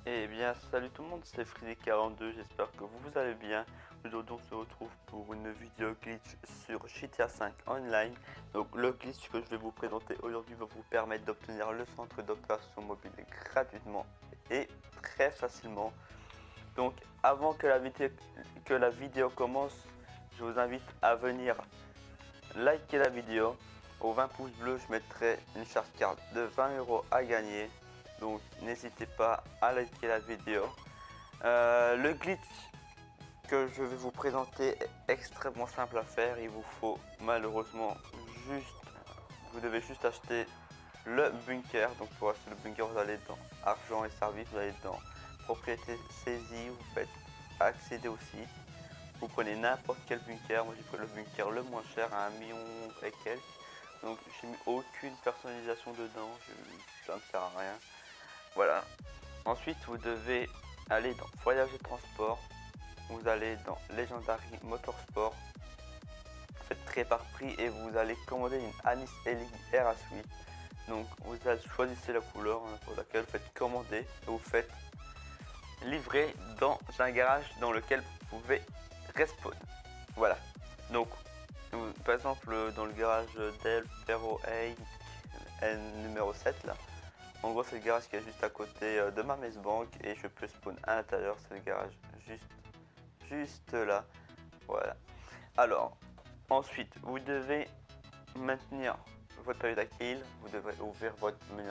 Eh bien, salut tout le monde, c'est Freddy42, j'espère que vous allez bien. Aujourd'hui, on se retrouve pour une vidéo glitch sur GTA 5 Online. Donc, le glitch que je vais vous présenter aujourd'hui va vous permettre d'obtenir le centre d'opération mobile gratuitement et très facilement. Donc, avant que la vidéo commence, je vous invite à venir liker la vidéo. Aux 20 pouces bleus, je mettrai une charge card de 20 € à gagner. Donc n'hésitez pas à liker la vidéo. Le glitch que je vais vous présenter est extrêmement simple à faire. Il vous faut malheureusement vous devez juste acheter le bunker. Donc pour acheter le bunker, vous allez dans argent et services, vous allez dans propriété saisie, vous faites accéder au site. Vous prenez n'importe quel bunker. Moi j'ai pris le bunker le moins cher à 1 million et quelques. Donc j'ai mis aucune personnalisation dedans, ça ne sert à rien. Voilà. Ensuite, vous devez aller dans Voyage et Transport. Vous allez dans Legendary Motorsport. Faites très par prix et vous allez commander une Anis Elite RH8. Donc, vous choisissez la couleur pour laquelle vous faites commander et vous faites livrer dans un garage dans lequel vous pouvez respawn. Voilà. Donc, par exemple, dans le garage Del Perro N numéro 7 là. En gros, c'est le garage qui est juste à côté de ma Maze Bank et je peux spawn à l'intérieur. C'est le garage juste là. Voilà. Alors, ensuite, vous devez maintenir votre période à kill. Vous devez ouvrir votre menu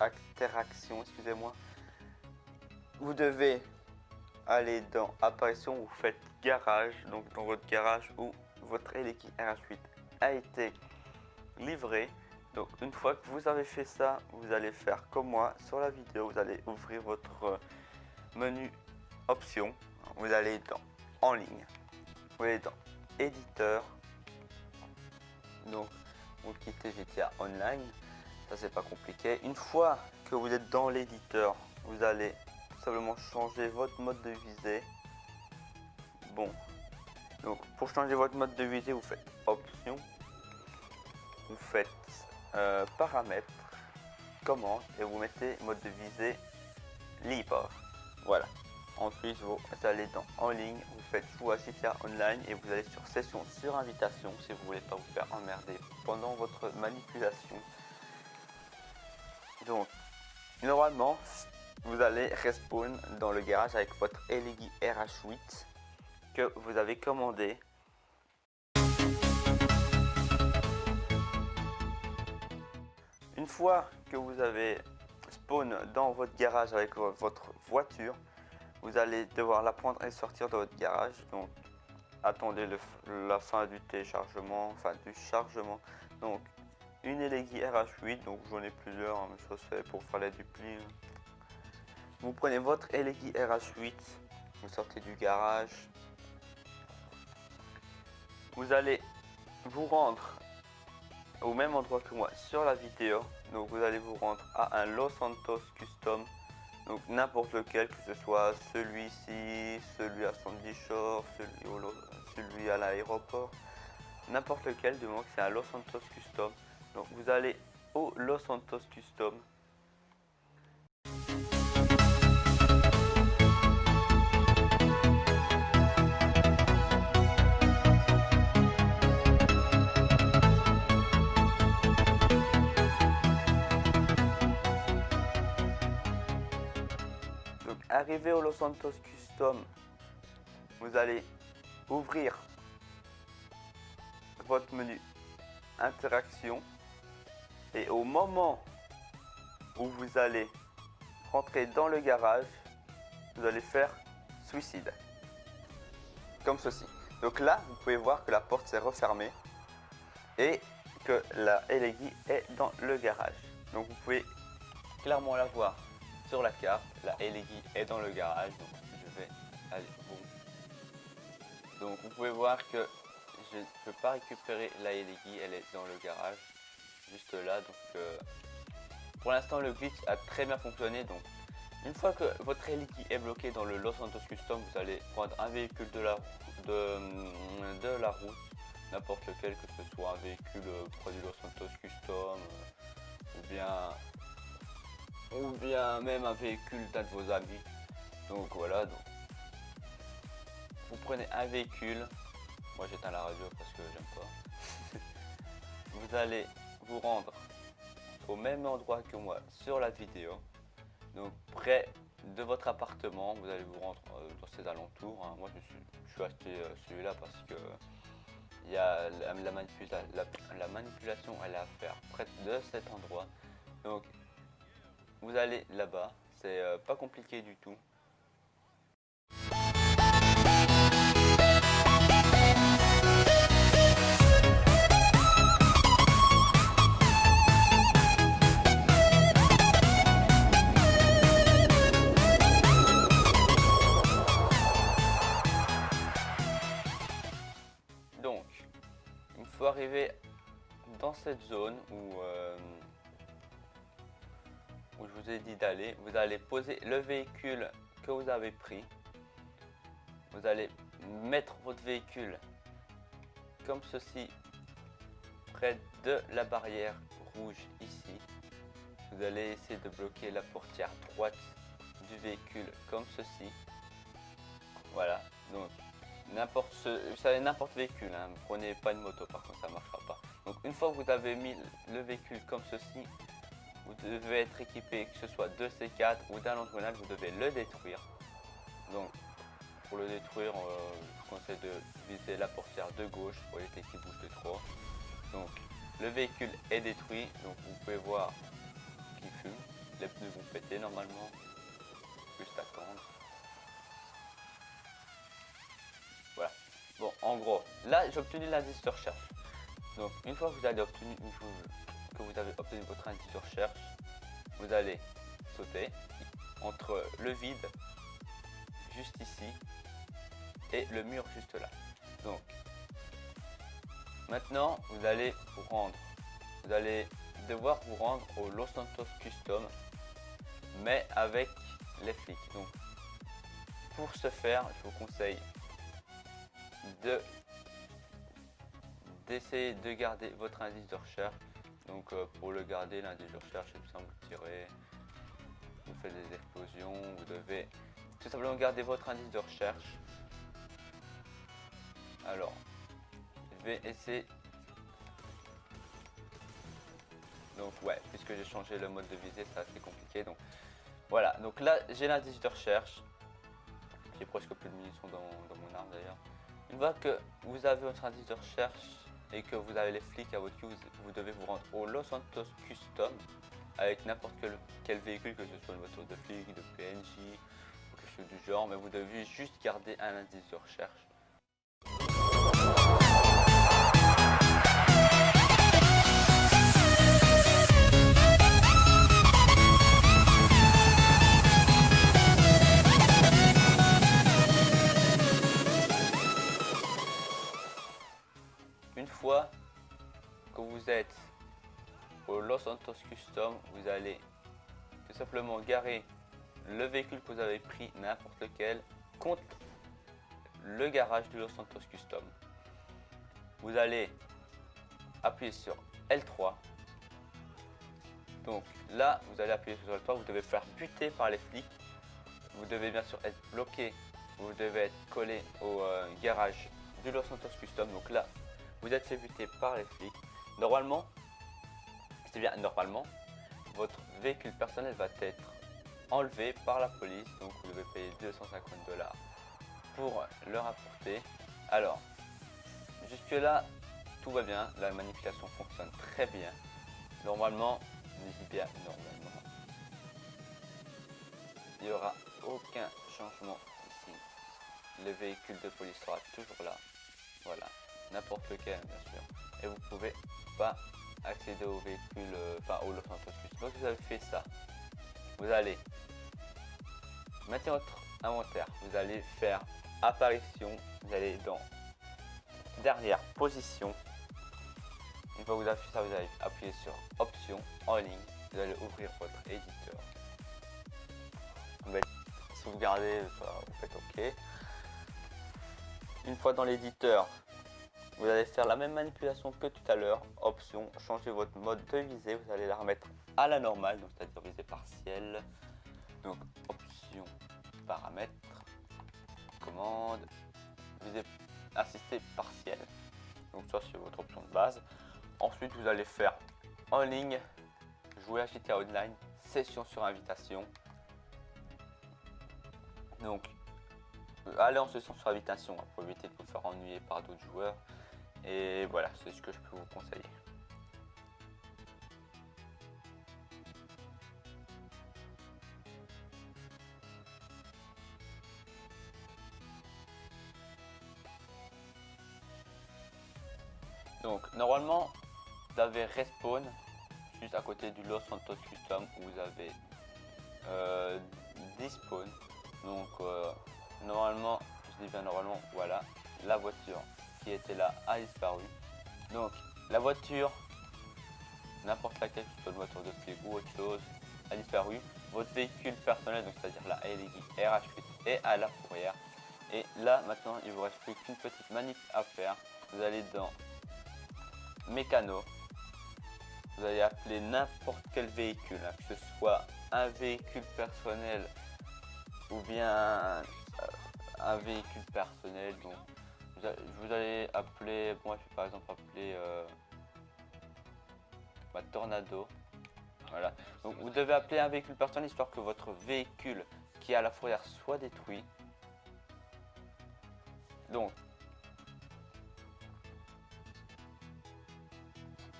interaction. Excusez-moi. Vous devez aller dans apparition. Vous faites garage. Donc, dans votre garage où votre Eleki RH8 a été livré. Donc une fois que vous avez fait ça, vous allez faire comme moi sur la vidéo, vous allez ouvrir votre menu options, vous allez dans en ligne, vous allez dans éditeur, donc vous quittez GTA Online, ça c'est pas compliqué. Une fois que vous êtes dans l'éditeur, vous allez tout simplement changer votre mode de visée. Bon, donc pour changer votre mode de visée, vous faites options, vous faites paramètres, commande et vous mettez mode de visée libre. Voilà. Ensuite, vous allez dans en ligne, vous faites jouer à GTA Online et vous allez sur session sur invitation si vous voulez pas vous faire emmerder pendant votre manipulation. Donc, normalement, vous allez respawn dans le garage avec votre Elegi RH8 que vous avez commandé. Une fois que vous avez spawn dans votre garage avec votre voiture, vous allez devoir la prendre et sortir de votre garage. Donc attendez la fin du téléchargement, enfin du chargement. Donc une Elegi RH8, donc j'en ai plusieurs, hein, mais ça c'est pour faire les duplis. Vous prenez votre Elegi RH8, vous sortez du garage. Vous allez vous rendre au même endroit que moi sur la vidéo. Donc vous allez vous rendre à un Los Santos Custom. Donc n'importe lequel, que ce soit celui-ci, celui à Sandy Shore, celui à l'aéroport, n'importe lequel, du moment que c'est un Los Santos Custom. Donc vous allez au Los Santos Custom. Donc arrivé au Los Santos Custom, vous allez ouvrir votre menu interaction et au moment où vous allez rentrer dans le garage, vous allez faire suicide comme ceci. Donc là vous pouvez voir que la porte s'est refermée et que la Elegi est dans le garage. Donc vous pouvez clairement la voir sur la carte, la Elegi est dans le garage. Donc je vais aller bon. Donc vous pouvez voir que je ne peux pas récupérer la Elegi, elle est dans le garage juste là. Donc pour l'instant le glitch a très bien fonctionné. Donc une fois que votre Elegi est bloqué dans le Los Santos Custom, vous allez prendre un véhicule de la route, n'importe lequel, que ce soit un véhicule produit Los Santos Custom ou bien ou bien même un véhicule d'un de vos amis. Donc voilà, donc vous prenez un véhicule, moi j'éteins la radio parce que j'aime pas. Vous allez vous rendre au même endroit que moi sur la vidéo, donc près de votre appartement. Vous allez vous rendre dans ces alentours, hein. Moi je suis acheté celui-là parce que il y a la manipulation elle est à faire près de cet endroit. Donc vous allez là-bas, c'est pas compliqué du tout. Donc, une fois arrivé dans cette zone où je vous ai dit d'aller, vous allez poser le véhicule que vous avez pris. Vous allez mettre votre véhicule comme ceci près de la barrière rouge ici. Vous allez essayer de bloquer la portière droite du véhicule comme ceci. Voilà, donc n'importe véhicule, hein. Prenez pas une moto, par contre ça ne marchera pas. Donc une fois que vous avez mis le véhicule comme ceci, vous devez être équipé, que ce soit de C4 ou d'un lance-grenade, vous devez le détruire. Donc pour le détruire, je vous conseille de viser la portière de gauche pour éviter qu'il bouge de trop. Donc le véhicule est détruit, donc vous pouvez voir qu'il fume. Les pneus vont péter normalement, juste attendre. Voilà. Bon, en gros, là j'ai obtenu l'indice de recherche. Donc une fois que vous avez obtenu votre indice de recherche, vous allez sauter entre le vide juste ici et le mur juste là. Donc maintenant vous allez devoir vous rendre au Los Santos Custom, mais avec les flics. Donc pour ce faire, je vous conseille d'essayer de garder votre indice de recherche. Donc pour le garder, l'indice de recherche, c'est tout simple, vous tirez, vous faites des explosions, vous devez tout simplement garder votre indice de recherche. Alors, je vais essayer. Donc ouais, puisque j'ai changé le mode de visée, c'est assez compliqué. Donc voilà, donc là j'ai l'indice de recherche. J'ai presque plus de munitions dans mon arme d'ailleurs. Une fois que vous avez votre indice de recherche et que vous avez les flics à votre queue, vous devez vous rendre au Los Santos Custom avec n'importe quel véhicule, que ce soit une voiture de flic, de PNJ ou quelque chose du genre, mais vous devez juste garder un indice de recherche. Une fois que vous êtes au Los Santos Custom, vous allez tout simplement garer le véhicule que vous avez pris, n'importe lequel, contre le garage du Los Santos Custom. Vous allez appuyer sur L3. Donc là, vous allez appuyer sur L3, vous devez faire buter par les flics. Vous devez bien sûr être bloqué, vous devez être collé au garage du Los Santos Custom. Donc là, vous êtes fait buter par les flics. Normalement, c'est bien normalement, votre véhicule personnel va être enlevé par la police. Donc vous devez payer 250 $ pour le rapporter. Alors, jusque là, tout va bien, la manipulation fonctionne très bien. Normalement, je dis bien normalement, il n'y aura aucun changement ici. Le véhicule de police sera toujours là. Voilà, n'importe lequel bien sûr. Et vous pouvez pas accéder au véhicule, au Los Santos Custom. Donc vous avez fait ça. Vous allez maintenir votre inventaire. Vous allez faire apparition. Vous allez dans dernière position. Une fois que vous avez fait ça, vous allez appuyer sur option en ligne. Vous allez ouvrir votre éditeur. Vous allez sauvegarder, vous faites OK. Une fois dans l'éditeur, vous allez faire la même manipulation que tout à l'heure. Option, changer votre mode de visée. Vous allez la remettre à la normale, donc c'est-à-dire visée partielle. Donc option paramètres, commande, visée assistée partielle. Donc ça c'est votre option de base. Ensuite vous allez faire en ligne, jouer à GTA Online, session sur invitation. Donc allez en session sur invitation pour éviter de vous faire ennuyer par d'autres joueurs. Et voilà, c'est ce que je peux vous conseiller. Donc normalement vous avez Respawn juste à côté du Los Santos Custom où vous avez 10 spawns. Donc normalement, je dis bien normalement, voilà, la voiture qui était là a disparu. Donc la voiture, n'importe laquelle, que ce soit une voiture de flic ou autre chose, a disparu. Votre véhicule personnel, donc c'est-à-dire la LX RH8 est à la fourrière. Et là maintenant il vous reste plus qu'une petite manip à faire. Vous allez dans mécano, vous allez appeler n'importe quel véhicule, hein, que ce soit un véhicule personnel ou bien un véhicule personnel. Donc vous allez appeler, moi je vais par exemple appeler ma Tornado. Voilà, donc vous devez appeler un véhicule personnel histoire que votre véhicule qui est à la fourrière soit détruit. Donc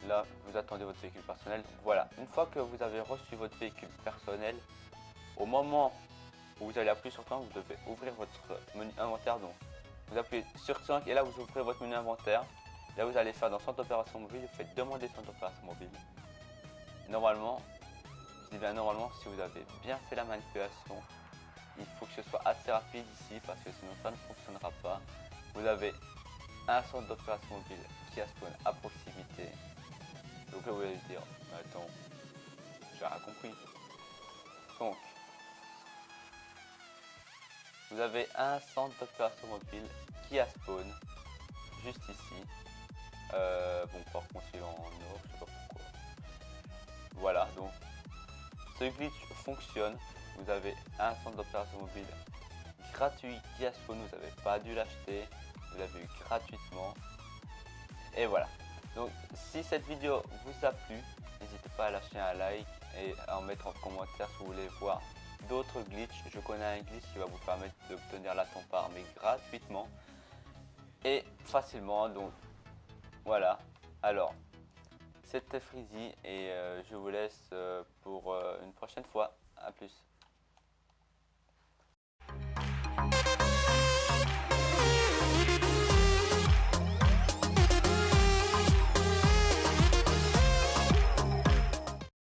là vous attendez votre véhicule personnel. Donc, voilà, une fois que vous avez reçu votre véhicule personnel, au moment où vous allez appuyer sur 1, vous devez ouvrir votre menu inventaire. Donc vous appuyez sur 5 et là vous ouvrez votre menu inventaire. Là vous allez faire dans centre d'opération mobile, vous faites demander centre d'opération mobile. Normalement, je dis bien normalement, si vous avez bien fait la manipulation, il faut que ce soit assez rapide ici parce que sinon ça ne fonctionnera pas. Vous avez un centre d'opération mobile qui a spawn à proximité. Donc là vous allez dire, attends, j'ai rien compris. Donc vous avez un centre d'opération mobile qui a spawn juste ici. Bon, par contre il est en or, je sais pas pourquoi. Voilà, donc ce glitch fonctionne. Vous avez un centre d'opération mobile gratuit qui a spawn, vous n'avez pas dû l'acheter, vous l'avez eu gratuitement. Et voilà. Donc si cette vidéo vous a plu, n'hésitez pas à lâcher un like et à en mettre en commentaire si vous voulez voir d'autres glitches. Je connais un glitch qui va vous permettre d'obtenir la tempe armée gratuitement et facilement. Donc voilà. Alors c'était Freezy et je vous laisse pour une prochaine fois. A plus.